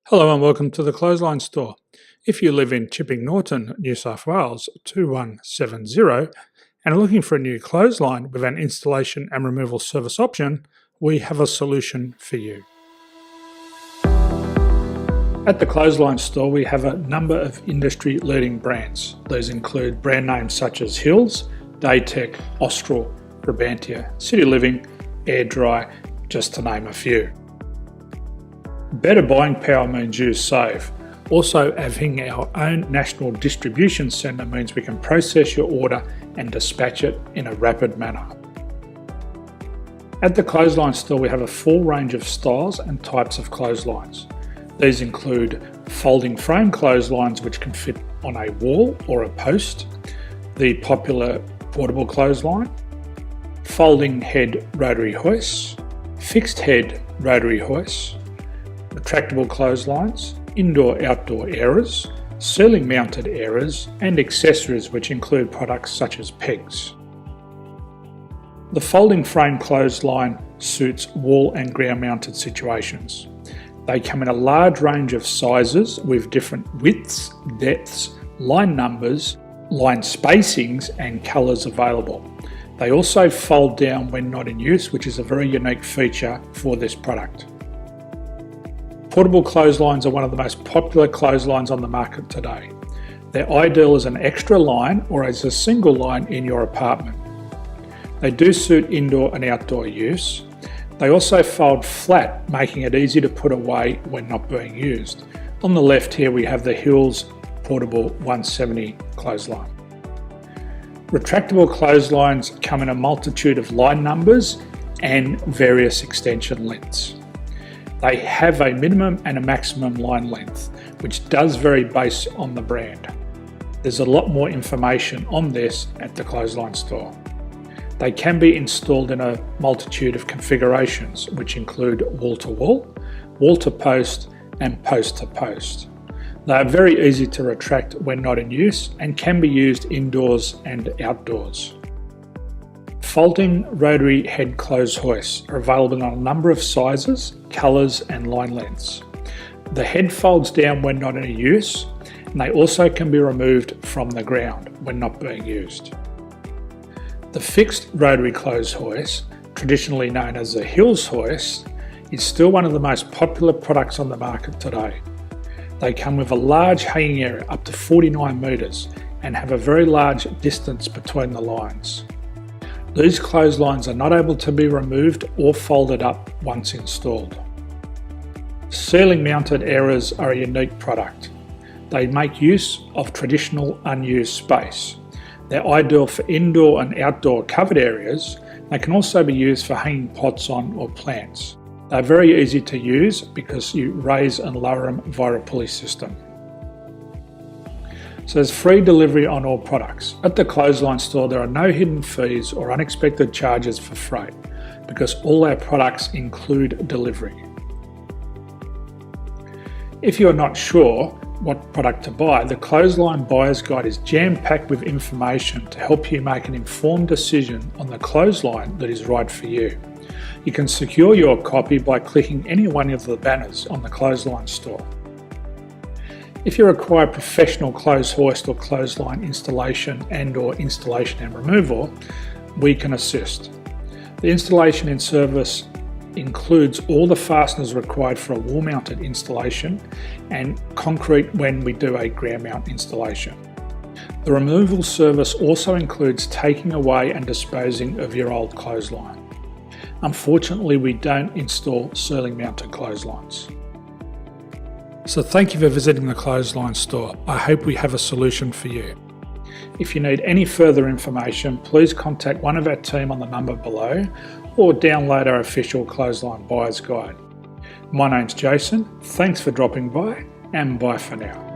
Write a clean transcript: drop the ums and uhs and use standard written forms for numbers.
Hello and welcome to the Clothesline Store. If you live in Chipping Norton, New South Wales 2170 and are looking for a new clothesline with an installation and removal service option, we have a solution for you. At the Clothesline Store we have a number of industry-leading brands. These include brand names such as Hills, Daytech, Austral, Brabantia, City Living, Air Dry, just to name a few. Better buying power means you save. Also, having our own national distribution centre means we can process your order and dispatch it in a rapid manner. At the Clothesline Store we have a full range of styles and types of clotheslines. These include folding frame clotheslines which can fit on a wall or a post, the popular portable clothesline, folding head rotary hoists, fixed head rotary hoists, retractable clotheslines, indoor-outdoor airers, ceiling mounted airers, and accessories which include products such as pegs. The folding frame clothesline suits wall and ground mounted situations. They come in a large range of sizes with different widths, depths, line numbers, line spacings and colours available. They also fold down when not in use, which is a very unique feature for this product. Portable clotheslines are one of the most popular clotheslines on the market today. They're ideal as an extra line or as a single line in your apartment. They do suit indoor and outdoor use. They also fold flat, making it easy to put away when not being used. On the left here we have the Hills Portable 170 clothesline. Retractable clotheslines come in a multitude of line numbers and various extension lengths. They have a minimum and a maximum line length, which does vary based on the brand. There's a lot more information on this at the Clothesline Store. They can be installed in a multitude of configurations, which include wall-to-wall, wall-to-post, and post-to-post. They are very easy to retract when not in use and can be used indoors and outdoors. Folding rotary head clothes hoists are available in a number of sizes, colours and line lengths. The head folds down when not in use, and they also can be removed from the ground when not being used. The fixed rotary clothes hoist, traditionally known as the Hills hoist, is still one of the most popular products on the market today. They come with a large hanging area up to 49 metres and have a very large distance between the lines. These clotheslines are not able to be removed or folded up once installed. Ceiling mounted airers are a unique product. They make use of traditional unused space. They're ideal for indoor and outdoor covered areas. They can also be used for hanging pots on or plants. They're very easy to use because you raise and lower them via a pulley system. So there's free delivery on all products. At the Clothesline Store there are no hidden fees or unexpected charges for freight because all our products include delivery. If you're not sure what product to buy, the Clothesline Buyer's Guide is jam-packed with information to help you make an informed decision on the clothesline that is right for you. You can secure your copy by clicking any one of the banners on the Clothesline Store. If you require professional clothes hoist or clothesline installation and/or installation and removal, we can assist. The installation and service includes all the fasteners required for a wall-mounted installation and concrete when we do a ground mount installation. The removal service also includes taking away and disposing of your old clothesline. Unfortunately, we don't install ceiling mounted clotheslines. So thank you for visiting the Clothesline Store. I hope we have a solution for you. If you need any further information, please contact one of our team on the number below or download our official Clothesline Buyer's Guide. My name's Jason, thanks for dropping by and bye for now.